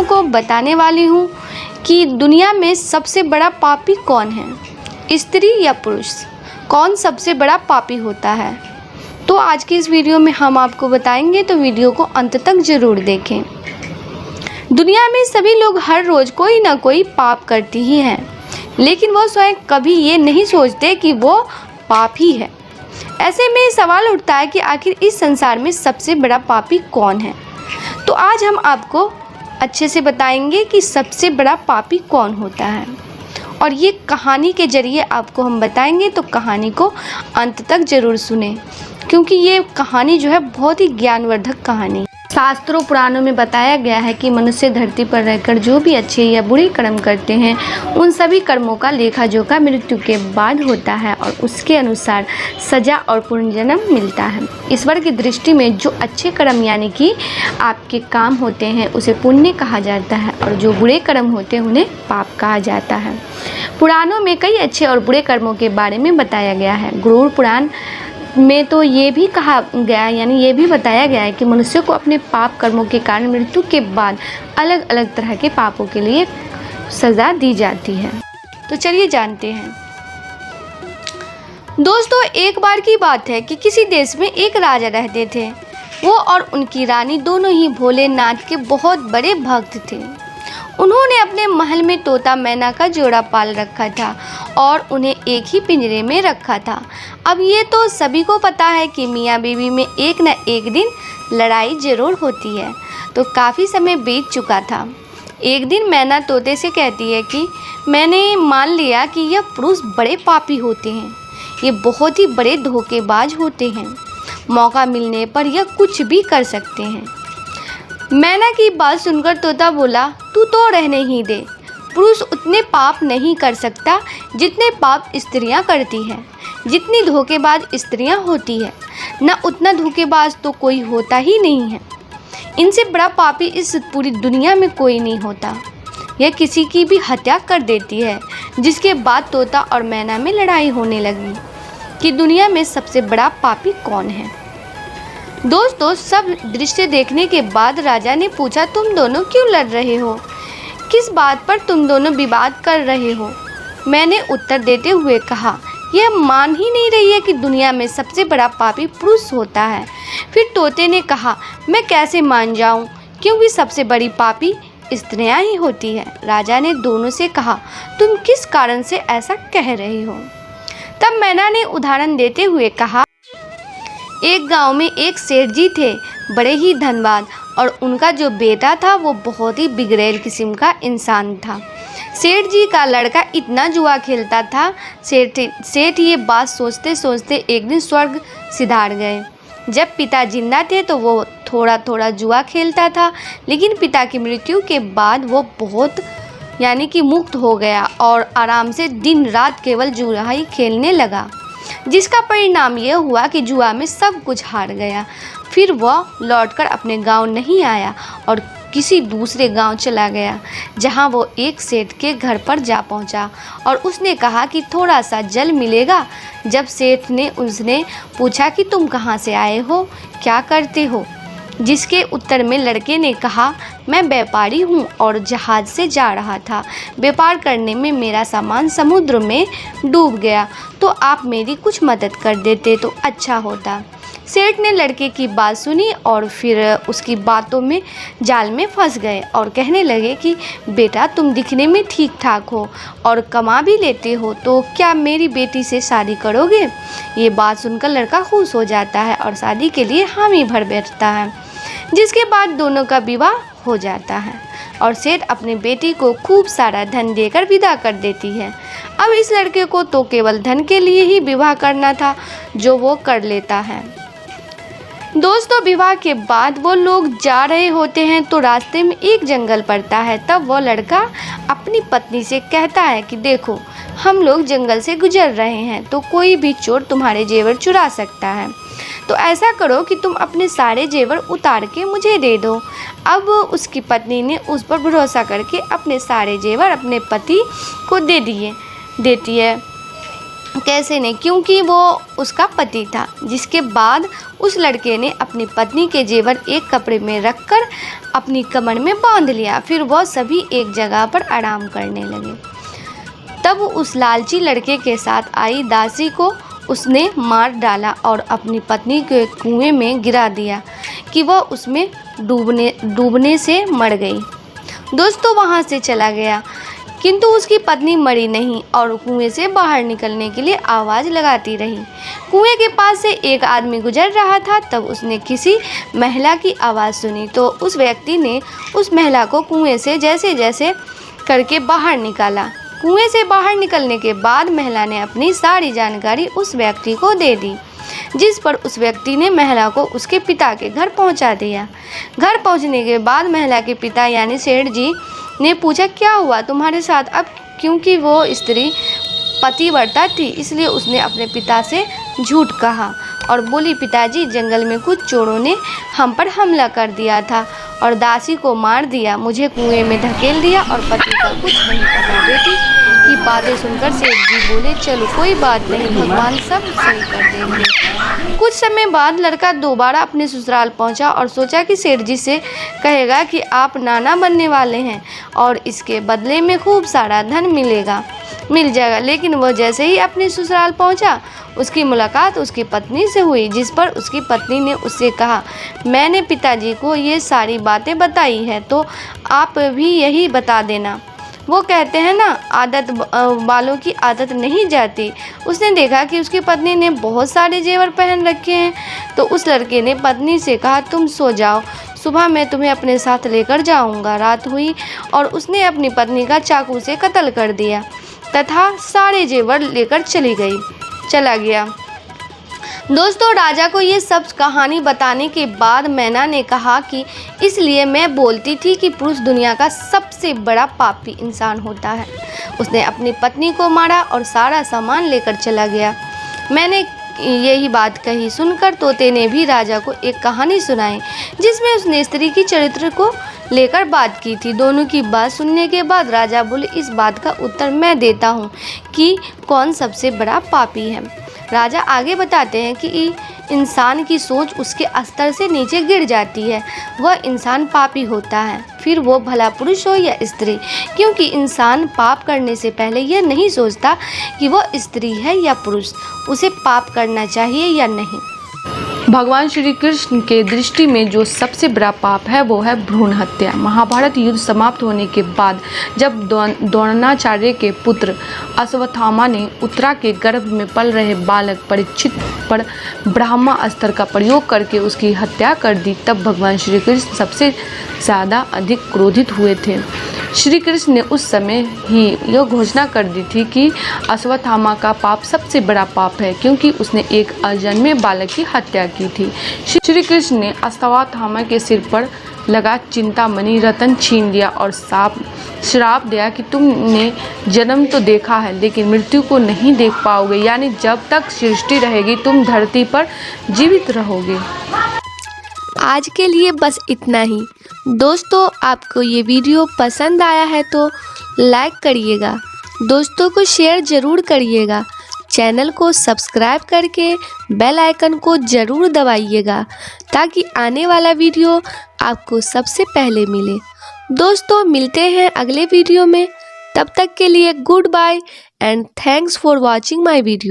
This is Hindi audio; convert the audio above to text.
को बताने वाली हूँ कि दुनिया में सबसे बड़ा पापी कौन है, स्त्री या पुरुष। कौन सबसे बड़ा पापी होता है, तो आज की इस वीडियो में हम आपको बताएंगे, तो वीडियो को अंत तक ज़रूर देखें। दुनिया में सभी लोग हर रोज़ कोई ना कोई पाप करती ही हैं, लेकिन वो स्वयं कभी ये नहीं सोचते कि वो पापी है। ऐसे में सवाल उठता है कि आखिर इस संसार में सबसे बड़ा पापी कौन है। तो आज हम आपको अच्छे से बताएंगे कि सबसे बड़ा पापी कौन होता है, और ये कहानी के ज़रिए आपको हम बताएंगे। तो कहानी को अंत तक ज़रूर सुने, क्योंकि ये कहानी जो है बहुत ही ज्ञानवर्धक कहानी। शास्त्रों पुराणों में बताया गया है कि मनुष्य धरती पर रहकर जो भी अच्छे या बुरे कर्म करते हैं, उन सभी कर्मों का लेखा जोखा मृत्यु के बाद होता है और उसके अनुसार सजा और पुनर्जन्म मिलता है। ईश्वर की दृष्टि में जो अच्छे कर्म यानी कि आपके काम होते हैं उसे पुण्य कहा जाता है, और जो बुरे कर्म होते हैं उन्हें पाप कहा जाता है। पुराणों में कई अच्छे और बुरे कर्मों के बारे में बताया गया है। गरुड़ पुराण में तो ये भी कहा गया, यानी ये भी बताया गया है कि मनुष्य को अपने पाप कर्मों के कारण मृत्यु के बाद अलग अलग तरह के पापों के लिए सज़ा दी जाती है। तो चलिए जानते हैं। दोस्तों, एक बार की बात है कि किसी देश में एक राजा रहते थे। वो और उनकी रानी दोनों ही भोलेनाथ के बहुत बड़े भक्त थे। उन्होंने अपने महल में तोता मैना का जोड़ा पाल रखा था और उन्हें एक ही पिंजरे में रखा था। अब ये तो सभी को पता है कि मियाँ बीवी में एक न एक दिन लड़ाई ज़रूर होती है। तो काफ़ी समय बीत चुका था। एक दिन मैना तोते से कहती है कि मैंने मान लिया कि यह पुरुष बड़े पापी होते हैं, ये बहुत ही बड़े धोखेबाज होते हैं। मौका मिलने पर यह कुछ भी कर सकते हैं। मैना की बात सुनकर तोता बोला, तू तो रहने ही दे। पुरुष उतने पाप नहीं कर सकता जितने पाप स्त्रियां करती हैं। जितनी धोखेबाज स्त्रियां होती है, न उतना धोखेबाज तो कोई होता ही नहीं है। इनसे बड़ा पापी इस पूरी दुनिया में कोई नहीं होता। यह किसी की भी हत्या कर देती है। जिसके बाद तोता और मैना में लड़ाई होने लगी कि दुनिया में सबसे बड़ा पापी कौन है। दोस्तों, सब दृश्य देखने के बाद राजा ने पूछा, तुम दोनों क्यों लड़ रहे हो? किस बात पर तुम दोनों विवाद कर रहे हो? मैंने उत्तर देते हुए कहा, यह मान ही नहीं रही है कि दुनिया में सबसे बड़ा पापी पुरुष होता है। फिर तोते ने कहा, मैं कैसे मान जाऊं, क्योंकि सबसे बड़ी पापी स्त्रियां ही होती है। राजा ने दोनों से कहा, तुम किस कारण से ऐसा कह रहे हो? तब मैना ने उदाहरण देते हुए कहा, एक गांव में एक सेठ जी थे, बड़े ही धनवान, और उनका जो बेटा था वो बहुत ही बिगड़ैल किस्म का इंसान था। सेठ जी का लड़का इतना जुआ खेलता था। सेठ ये बात सोचते सोचते एक दिन स्वर्ग सिधार गए। जब पिता जिंदा थे तो वो थोड़ा थोड़ा जुआ खेलता था, लेकिन पिता की मृत्यु के बाद वो बहुत यानी कि मुक्त हो गया और आराम से दिन रात केवल जुआ ही खेलने लगा, जिसका परिणाम यह हुआ कि जुआ में सब कुछ हार गया। फिर वह लौटकर अपने गांव नहीं आया और किसी दूसरे गांव चला गया, जहां वो एक सेठ के घर पर जा पहुंचा और उसने कहा कि थोड़ा सा जल मिलेगा। जब सेठ ने उसने पूछा कि तुम कहां से आए हो, क्या करते हो, जिसके उत्तर में लड़के ने कहा, मैं व्यापारी हूँ और जहाज़ से जा रहा था। व्यापार करने में मेरा सामान समुद्र में डूब गया, तो आप मेरी कुछ मदद कर देते तो अच्छा होता। सेठ ने लड़के की बात सुनी और फिर उसकी बातों में जाल में फंस गए और कहने लगे कि बेटा, तुम दिखने में ठीक ठाक हो और कमा भी लेते हो, तो क्या मेरी बेटी से शादी करोगे? ये बात सुनकर लड़का खुश हो जाता है और शादी के लिए हामी भर बैठता है, जिसके बाद दोनों का विवाह हो जाता है और सेठ अपनी बेटी को खूब सारा धन देकर विदा कर देती है। अब इस लड़के को तो केवल धन के लिए ही विवाह करना था, जो वो कर लेता है। दोस्तों, विवाह के बाद वो लोग जा रहे होते हैं तो रास्ते में एक जंगल पड़ता है। तब वो लड़का अपनी पत्नी से कहता है कि देखो, हम लोग जंगल से गुजर रहे हैं, तो कोई भी चोर तुम्हारे जेवर चुरा सकता है, तो ऐसा करो कि तुम अपने सारे जेवर उतार के मुझे दे दो। अब उसकी पत्नी ने उस पर भरोसा करके अपने सारे जेवर अपने पति को देती है। कैसे नहीं, क्योंकि वो उसका पति था। जिसके बाद उस लड़के ने अपनी पत्नी के जेवर एक कपड़े में रखकर अपनी कमर में बांध लिया। फिर वह सभी एक जगह पर आराम करने लगे। तब उस लालची लड़के के साथ आई दासी को उसने मार डाला और अपनी पत्नी के कुएं में गिरा दिया कि वह उसमें डूबने से मर गई। दोस्तों वहाँ से चला गया, किंतु उसकी पत्नी मरी नहीं और कुएं से बाहर निकलने के लिए आवाज़ लगाती रही। कुएं के पास से एक आदमी गुजर रहा था। तब उसने किसी महिला की आवाज़ सुनी तो उस व्यक्ति ने उस महिला को कुएं से जैसे जैसे करके बाहर निकाला। कुएं से बाहर निकलने के बाद महिला ने अपनी सारी जानकारी उस व्यक्ति को दे दी, जिस पर उस व्यक्ति ने महिला को उसके पिता के घर पहुंचा दिया। घर पहुंचने के बाद महिला के पिता यानी सेठ जी ने पूछा, क्या हुआ तुम्हारे साथ? अब क्योंकि वो स्त्री पतिव्रता थी, इसलिए उसने अपने पिता से झूठ कहा और बोली, पिताजी जंगल में कुछ चोरों ने हम पर हमला कर दिया था और दासी को मार दिया, मुझे कुएं में धकेल दिया और पति का कुछ नहीं पता। बेटी की बातें सुनकर सेठ जी बोले, चलो कोई बात नहीं, भगवान सब सही कर देंगे। कुछ समय बाद लड़का दोबारा अपने ससुराल पहुंचा और सोचा कि सेठ जी से कहेगा कि आप नाना बनने वाले हैं और इसके बदले में खूब सारा धन मिल जाएगा। लेकिन वह जैसे ही अपने ससुराल पहुंचा, उसकी मुलाकात उसकी पत्नी से हुई, जिस पर उसकी पत्नी ने उससे कहा, मैंने पिताजी को ये सारी बातें बताई है तो आप भी यही बता देना। वो कहते हैं ना, आदत वालों की आदत नहीं जाती। उसने देखा कि उसकी पत्नी ने बहुत सारे जेवर पहन रखे हैं, तो उस लड़के ने पत्नी से कहा, तुम सो जाओ, सुबह मैं तुम्हें अपने साथ लेकर जाऊंगा। रात हुई और उसने अपनी पत्नी का चाकू से कत्ल कर दिया तथा सारे जेवर लेकर चला गया। दोस्तों राजा को ये सब कहानी बताने के बाद मैना ने कहा कि इसलिए मैं बोलती थी कि पुरुष दुनिया का सबसे बड़ा पापी इंसान होता है। उसने अपनी पत्नी को मारा और सारा सामान लेकर चला गया। मैंने यही बात कही सुनकर तोते ने भी राजा को एक कहानी सुनाई, जिसमें उसने स्त्री की चरित्र को लेकर बात की थी। दोनों की बात सुनने के बाद राजा बोले, इस बात का उत्तर मैं देता हूँ कि कौन सबसे बड़ा पापी है। राजा आगे बताते हैं कि इंसान की सोच उसके स्तर से नीचे गिर जाती है, वह इंसान पापी होता है, फिर वो भला पुरुष हो या स्त्री, क्योंकि इंसान पाप करने से पहले यह नहीं सोचता कि वह स्त्री है या पुरुष, उसे पाप करना चाहिए या नहीं। भगवान श्री कृष्ण के दृष्टि में जो सबसे बड़ा पाप है वो है भ्रूण हत्या। महाभारत युद्ध समाप्त होने के बाद जब द्रोणाचार्य के पुत्र अश्वत्थामा ने उत्तरा के गर्भ में पल रहे बालक परीक्षित पर ब्रह्मास्त्र का प्रयोग करके उसकी हत्या कर दी, तब भगवान श्री कृष्ण सबसे ज़्यादा अधिक क्रोधित हुए थे। श्री कृष्ण ने उस समय ही यह घोषणा कर दी थी कि अश्वत्थामा का पाप सबसे बड़ा पाप है, क्योंकि उसने एक अजन्मे बालक की हत्या की थी। श्री कृष्ण ने अश्वत्थामा के सिर पर लगा चिंतामणि रत्न छीन लिया और श्राप दिया कि तुमने जन्म तो देखा है लेकिन मृत्यु को नहीं देख पाओगे, यानी जब तक सृष्टि रहेगी तुम धरती पर जीवित रहोगे। आज के लिए बस इतना ही। दोस्तों आपको ये वीडियो पसंद आया है तो लाइक करिएगा, दोस्तों को शेयर ज़रूर करिएगा, चैनल को सब्सक्राइब करके बेल आइकन को ज़रूर दबाइएगा ताकि आने वाला वीडियो आपको सबसे पहले मिले। दोस्तों मिलते हैं अगले वीडियो में, तब तक के लिए goodbye and thanks for watching my video.